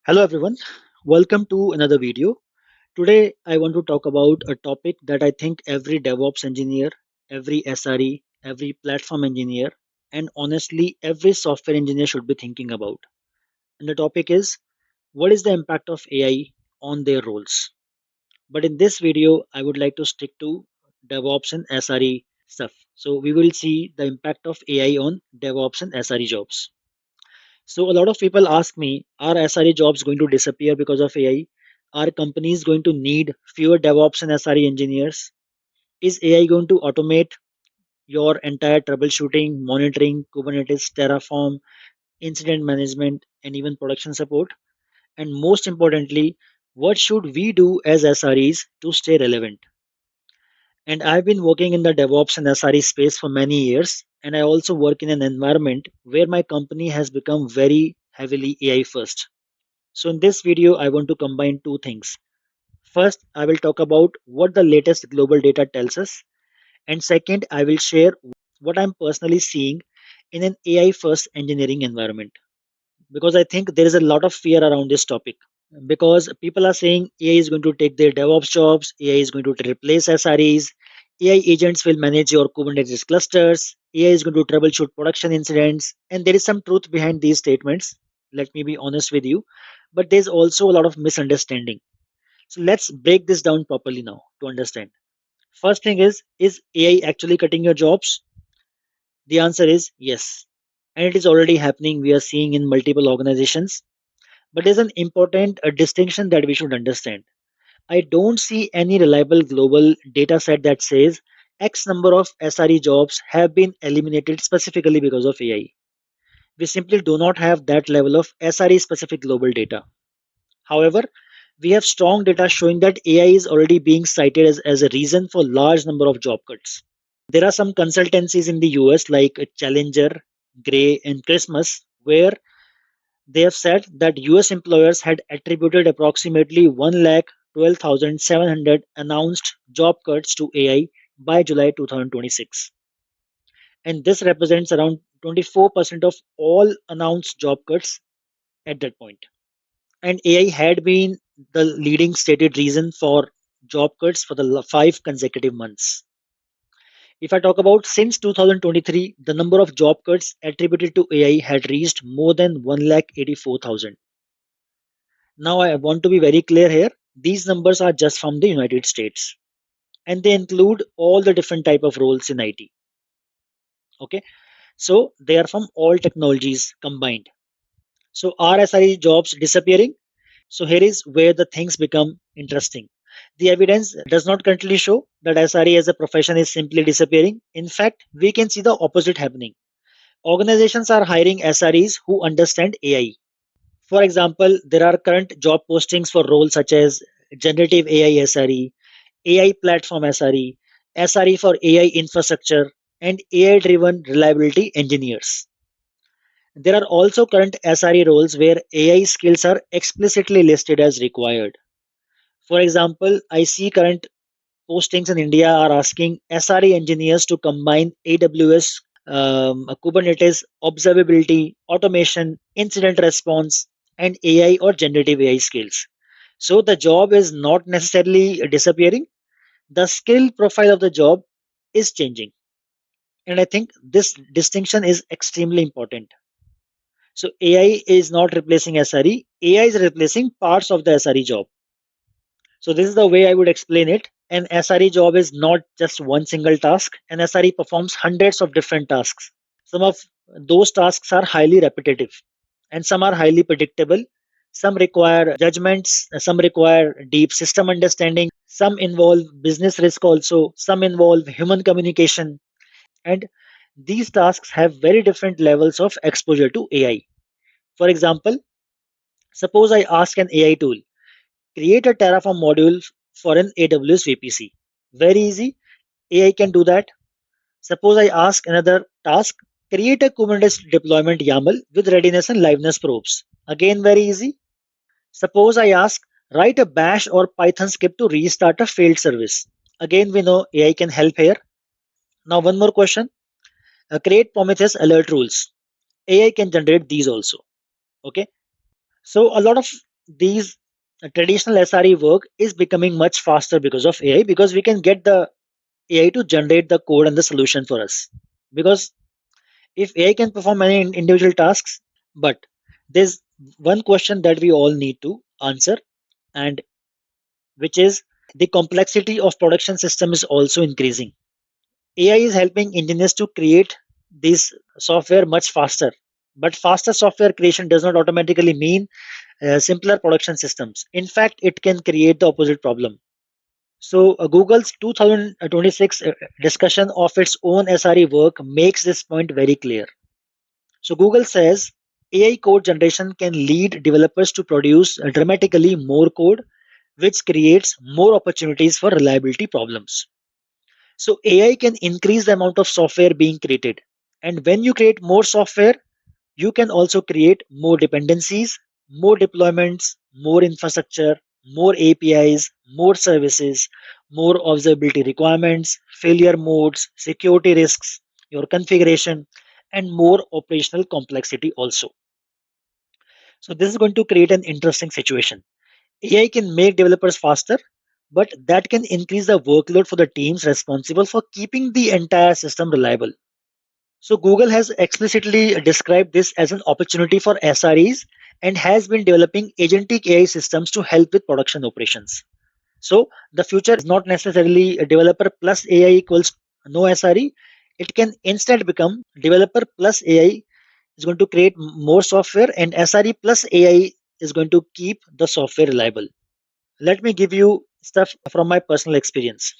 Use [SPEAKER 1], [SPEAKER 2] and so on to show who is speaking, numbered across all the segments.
[SPEAKER 1] Hello everyone, welcome to another video. Today I want to talk about a topic that I think every DevOps engineer, every SRE, every platform engineer, and honestly every software engineer should be thinking about. And the topic is, what is the impact of AI on their roles? But in this video I would like to stick to DevOps and SRE stuff. So we will see the impact of AI on DevOps and SRE jobs. So a lot of people ask me, are SRE jobs going to disappear because of AI? Are companies going to need fewer DevOps and SRE engineers? Is AI going to automate your entire troubleshooting, monitoring, Kubernetes, Terraform, incident management, and even production support? And most importantly, what should we do as SREs to stay relevant? And I've been working in the DevOps and SRE space for many years, and I also work in an environment where my company has become very heavily AI first. So in this video, I want to combine two things. First, I will talk about what the latest global data tells us. And second, I will share what I'm personally seeing in an AI first engineering environment. Because I think there is a lot of fear around this topic. Because people are saying AI is going to take their DevOps jobs, AI is going to replace SREs, AI agents will manage your Kubernetes clusters, AI is going to troubleshoot production incidents, and there is some truth behind these statements. Let me be honest with you. But there's also a lot of misunderstanding. So let's break this down properly now to understand. First thing is AI actually cutting your jobs? The answer is yes. And it is already happening. We are seeing in multiple organizations. But there's an important distinction that we should understand. I don't see any reliable global data set that says X number of SRE jobs have been eliminated specifically because of AI. We simply do not have that level of SRE specific global data. However, we have strong data showing that AI is already being cited as a reason for large number of job cuts. There are some consultancies in the US like Challenger, Gray, and Christmas where they have said that US employers had attributed approximately 1,12,700 announced job cuts to AI by July 2026. And this represents around 24% of all announced job cuts at that point. And AI had been the leading stated reason for job cuts for the 5 consecutive months. If I talk about since 2023, the number of job cuts attributed to AI had reached more than 1,84,000. Now, I want to be very clear here. These numbers are just from the United States, and they include all the different type of roles in IT. Okay, so they are from all technologies combined. So are SRE jobs disappearing? So here is where the things become interesting. The evidence does not currently show that SRE as a profession is simply disappearing. In fact, we can see the opposite happening. Organizations are hiring SREs who understand AI. For example, there are current job postings for roles such as generative AI SRE, AI platform SRE, SRE for AI infrastructure, and AI driven reliability engineers. There are also current SRE roles where AI skills are explicitly listed as required. For example, I see current postings in India are asking SRE engineers to combine AWS, Kubernetes, observability, automation, incident response, and AI or generative AI skills. So the job is not necessarily disappearing. The skill profile of the job is changing. And I think this distinction is extremely important. So AI is not replacing SRE, AI is replacing parts of the SRE job. So this is the way I would explain it. An SRE job is not just one single task. An SRE performs hundreds of different tasks. Some of those tasks are highly repetitive and some are highly predictable. Some require judgments, some require deep system understanding, some involve business risk also, some involve human communication. And these tasks have very different levels of exposure to AI. For example, suppose I ask an AI tool, create a Terraform module for an AWS VPC. Very easy. AI can do that. Suppose I ask another task, create a Kubernetes deployment YAML with readiness and liveness probes. Again, very easy. Suppose I ask, write a bash or Python script to restart a failed service. Again, we know AI can help here. Now, one more question. Create Prometheus alert rules. AI can generate these also. Okay. So a lot of these traditional SRE work is becoming much faster because of AI, because we can get the AI to generate the code and the solution for us. Because if AI can perform many individual tasks, but there's one question that we all need to answer, and which is the complexity of production system is also increasing. AI is helping engineers to create this software much faster. But faster software creation does not automatically mean simpler production systems. In fact, it can create the opposite problem. So, Google's 2026 discussion of its own SRE work makes this point very clear. So, Google says AI code generation can lead developers to produce dramatically more code, which creates more opportunities for reliability problems. So AI can increase the amount of software being created. And when you create more software, you can also create more dependencies, more deployments, more infrastructure, more APIs, more services, more observability requirements, failure modes, security risks, your configuration, and more operational complexity also. So this is going to create an interesting situation. AI can make developers faster, but that can increase the workload for the teams responsible for keeping the entire system reliable. So, Google has explicitly described this as an opportunity for SREs and has been developing agentic AI systems to help with production operations. So, the future is not necessarily a developer plus AI equals no SRE. It can instead become developer plus AI is going to create more software, and SRE plus AI is going to keep the software reliable. Let me give you stuff from my personal experience.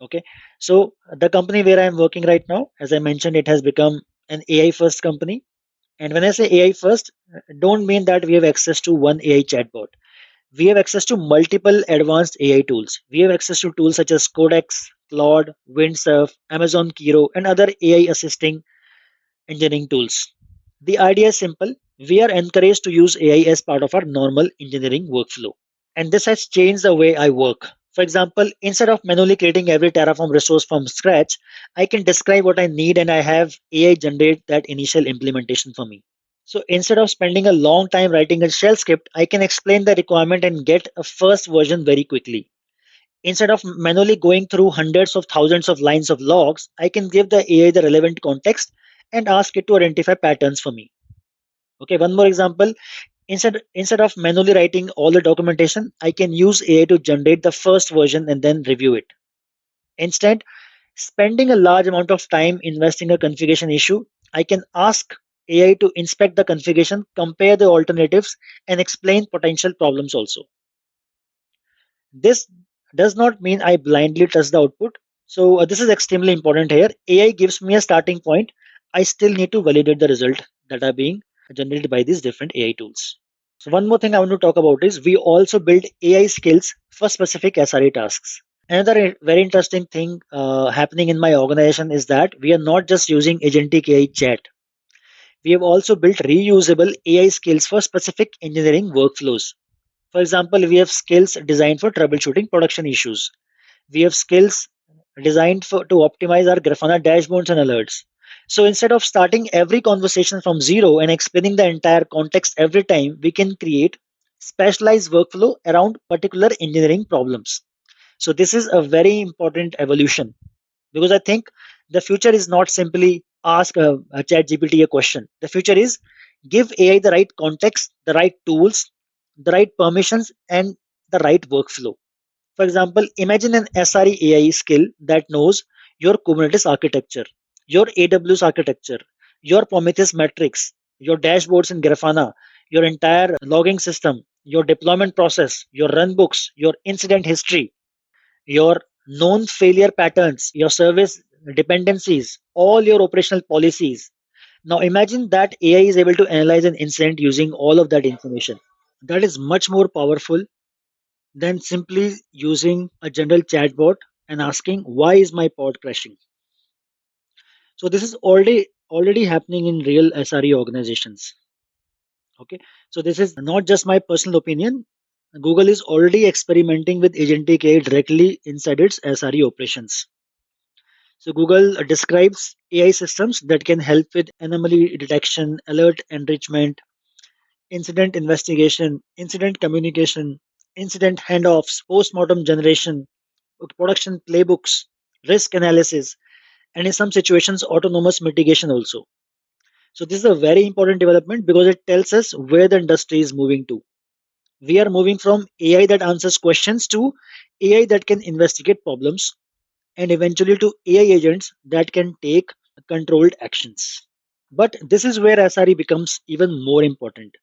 [SPEAKER 1] Okay, so the company where I am working right now, as I mentioned, it has become an AI first company. And when I say AI first, don't mean that we have access to one AI chatbot. We have access to multiple advanced AI tools. We have access to tools such as Codex, Claude, Windsurf, Amazon Kiro, and other AI assisting engineering tools. The idea is simple. We are encouraged to use AI as part of our normal engineering workflow. And this has changed the way I work. For example, instead of manually creating every Terraform resource from scratch, I can describe what I need and I have AI generate that initial implementation for me. So instead of spending a long time writing a shell script, I can explain the requirement and get a first version very quickly. Instead of manually going through hundreds of thousands of lines of logs, I can give the AI the relevant context and ask it to identify patterns for me. Okay, one more example. Instead of manually writing all the documentation, I can use AI to generate the first version and then review it. Instead, spending a large amount of time investing a configuration issue, I can ask AI to inspect the configuration, compare the alternatives, and explain potential problems also. This does not mean I blindly trust the output. So this is extremely important here. AI gives me a starting point. I still need to validate the result that are being generated by these different AI tools. So one more thing I want to talk about is we also build AI skills for specific SRE tasks. Another very interesting thing happening in my organization is that we are not just using agentic AI chat. We have also built reusable AI skills for specific engineering workflows. For example, we have skills designed for troubleshooting production issues. We have skills designed to optimize our Grafana dashboards and alerts. So instead of starting every conversation from zero and explaining the entire context every time, we can create specialized workflow around particular engineering problems. So this is a very important evolution, because I think the future is not simply ask a chat GPT a question. The future is give AI the right context, the right tools, the right permissions, and the right workflow. For example, imagine an SRE AI skill that knows your Kubernetes architecture, your AWS architecture, your Prometheus metrics, your dashboards in Grafana, your entire logging system, your deployment process, your runbooks, your incident history, your known failure patterns, your service dependencies, all your operational policies. Now imagine that AI is able to analyze an incident using all of that information. That is much more powerful than simply using a general chatbot and asking why is my pod crashing. So this is already happening in real SRE organizations. Okay, so this is not just my personal opinion. Google is already experimenting with agentic AI directly inside its SRE operations. So Google describes AI systems that can help with anomaly detection, alert enrichment, incident investigation, incident communication, incident handoffs, post-mortem generation, production playbooks, risk analysis, and in some situations, autonomous mitigation also. So this is a very important development because it tells us where the industry is moving to. We are moving from AI that answers questions to AI that can investigate problems and eventually to AI agents that can take controlled actions. But this is where SRE becomes even more important.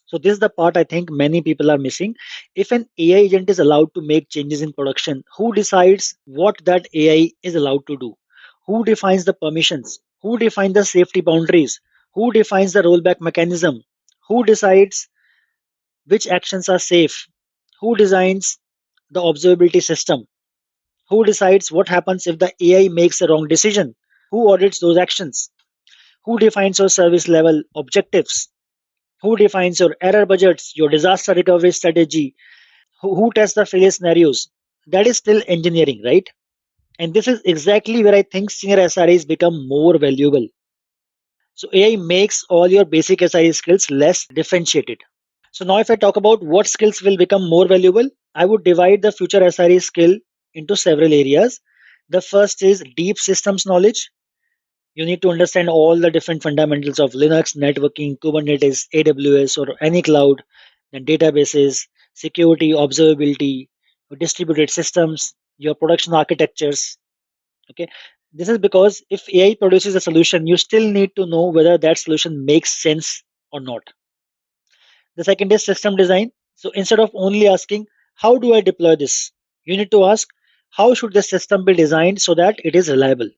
[SPEAKER 1] So this is the part I think many people are missing. If an AI agent is allowed to make changes in production, who decides what that AI is allowed to do? Who defines the permissions? Who defines the safety boundaries? Who defines the rollback mechanism? Who decides which actions are safe? Who designs the observability system? Who decides what happens if the AI makes a wrong decision? Who audits those actions? Who defines your service level objectives? Who defines your error budgets, your disaster recovery strategy? Who tests the failure scenarios? That is still engineering, right? And this is exactly where I think senior SREs become more valuable. So AI makes all your basic SRE skills less differentiated. So now if I talk about what skills will become more valuable, I would divide the future SRE skill into several areas. The first is deep systems knowledge. You need to understand all the different fundamentals of Linux, networking, Kubernetes, AWS, or any cloud, then databases, security, observability, distributed systems, your production architectures. Okay. This is because if AI produces a solution, you still need to know whether that solution makes sense or not. The second is system design. So instead of only asking, how do I deploy this? You need to ask, how should the system be designed so that it is reliable?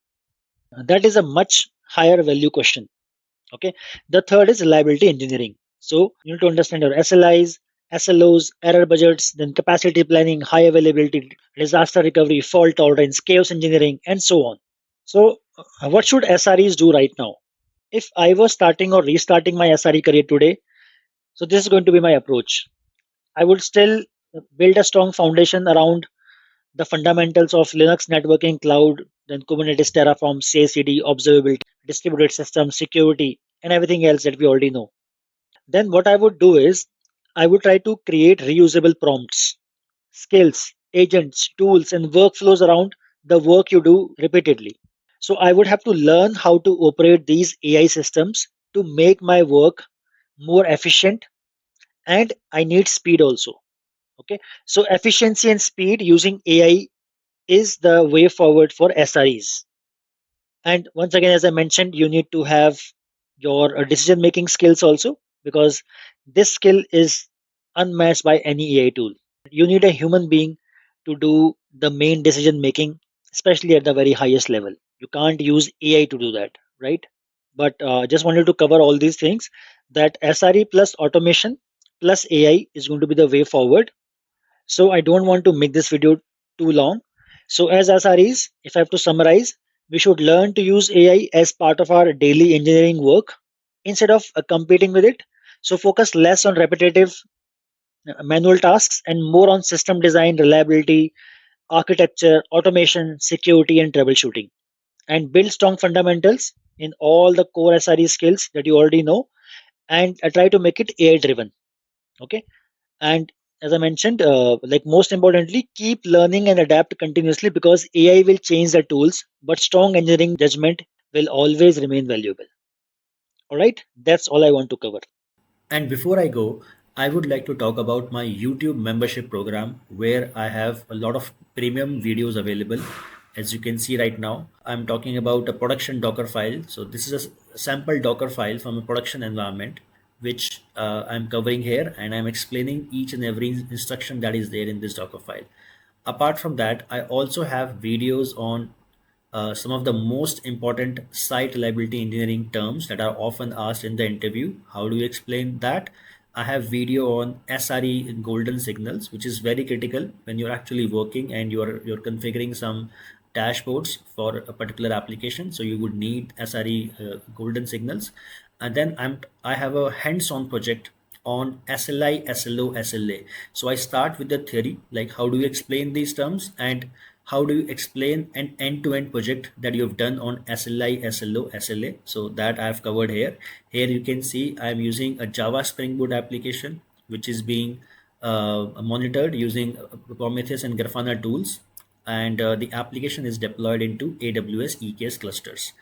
[SPEAKER 1] That is a much higher value question. Okay. The third is reliability engineering. So you need to understand your SLIs, SLOs, error budgets, then capacity planning, high availability, disaster recovery, fault tolerance, chaos engineering, and so on. So what should SREs do right now? If I was starting or restarting my SRE career today, so this is going to be my approach. I would still build a strong foundation around the fundamentals of Linux networking, cloud, then Kubernetes, Terraform, CI/CD, observability, distributed systems, security, and everything else that we already know. Then what I would do is I would try to create reusable prompts, skills, agents, tools, and workflows around the work you do repeatedly. So I would have to learn how to operate these AI systems to make my work more efficient, and I need speed also. Okay. So efficiency and speed using AI is the way forward for SREs. And once again, as I mentioned, you need to have your decision making skills also, because this skill is unmatched by any AI tool. You need a human being to do the main decision making, especially at the very highest level. You can't use AI to do that, right? But just wanted to cover all these things, that SRE plus automation plus AI is going to be the way forward. So I don't want to make this video too long. So as SREs, if I have to summarize, we should learn to use AI as part of our daily engineering work instead of competing with it. So focus less on repetitive manual tasks and more on system design, reliability, architecture, automation, security, and troubleshooting. And build strong fundamentals in all the core SRE skills that you already know, and try to make it AI driven. Okay. And as I mentioned, like most importantly, keep learning and adapt continuously, because AI will change the tools, but strong engineering judgment will always remain valuable. All right, that's all I want to cover.
[SPEAKER 2] And before I go, I would like to talk about my YouTube membership program where I have a lot of premium videos available. As you can see right now, I'm talking about a production Docker file. So this is a sample Docker file from a production environment, which I'm covering here, and I'm explaining each and every instruction that is there in this Docker file. Apart from that, I also have videos on some of the most important site reliability engineering terms that are often asked in the interview. How do you explain that? I have video on SRE golden signals, which is very critical when you're actually working and you're configuring some dashboards for a particular application. So you would need SRE golden signals. And then I have a hands-on project on SLI, SLO, SLA. So I start with the theory, like how do you explain these terms and how do you explain an end-to-end project that you've done on SLI, SLO, SLA? So that I've covered here. Here you can see I'm using a Java Spring Boot application, which is being monitored using Prometheus and Grafana tools, and the application is deployed into AWS EKS clusters.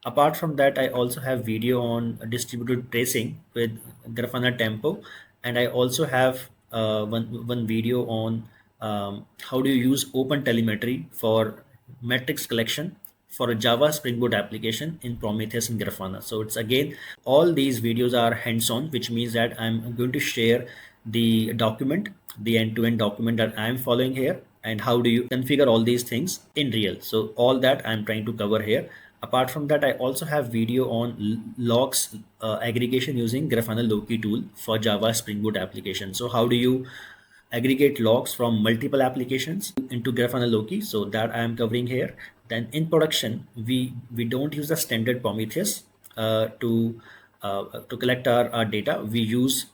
[SPEAKER 2] Apart from that, I also have video on distributed tracing with Grafana Tempo, and I also have one video on how do you use open telemetry for metrics collection for a Java Spring Boot application in Prometheus and Grafana. So it's again, all these videos are hands-on, which means that I'm going to share the document, the end-to-end document that I'm following here, and how do you configure all these things in real. So all that I'm trying to cover here. Apart from that, I also have video on logs aggregation using Grafana Loki tool for Java Spring Boot application. So how do you aggregate logs from multiple applications into Grafana Loki? So that I am covering here. Then in production, we don't use the standard Prometheus to collect our data. We use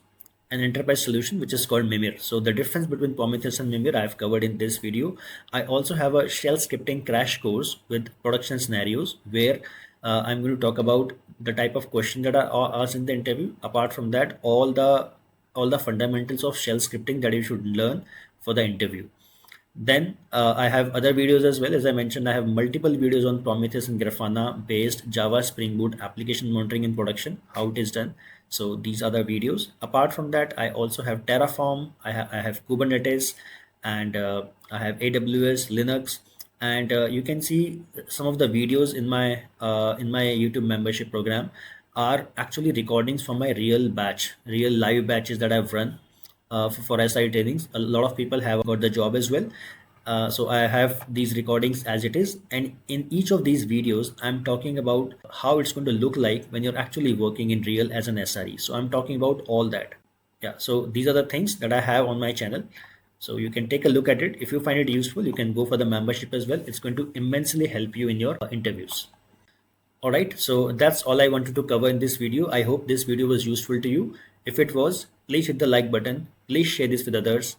[SPEAKER 2] an enterprise solution which is called Mimir. So the difference between Prometheus and Mimir I've covered in this video. I also have a shell scripting crash course with production scenarios where I'm going to talk about the type of question that are asked in the interview. Apart from that, all the fundamentals of shell scripting that you should learn for the interview. Then I have other videos as well. As I mentioned, I have multiple videos on Prometheus and Grafana based Java Spring Boot application monitoring in production, how it is done. So these are the videos. Apart from that, I also have Terraform, I have Kubernetes, and I have AWS, Linux, and you can see some of the videos in my YouTube membership program are actually recordings from my real live batches that I've run for SI trainings. A lot of people have got the job as well. So I have these recordings as it is, and in each of these videos, I'm talking about how it's going to look like when you're actually working in real as an SRE. So I'm talking about all that. Yeah. So these are the things that I have on my channel. So you can take a look at it. If you find it useful, you can go for the membership as well. It's going to immensely help you in your interviews. All right, so that's all I wanted to cover in this video. I hope this video was useful to you. If it was, please hit the like button. Please share this with others.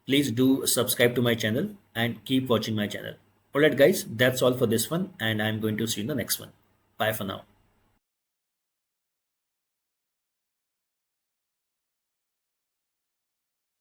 [SPEAKER 2] Please do subscribe to my channel and keep watching my channel. All right, guys, that's all for this one, and I'm going to see you in the next one. Bye for now.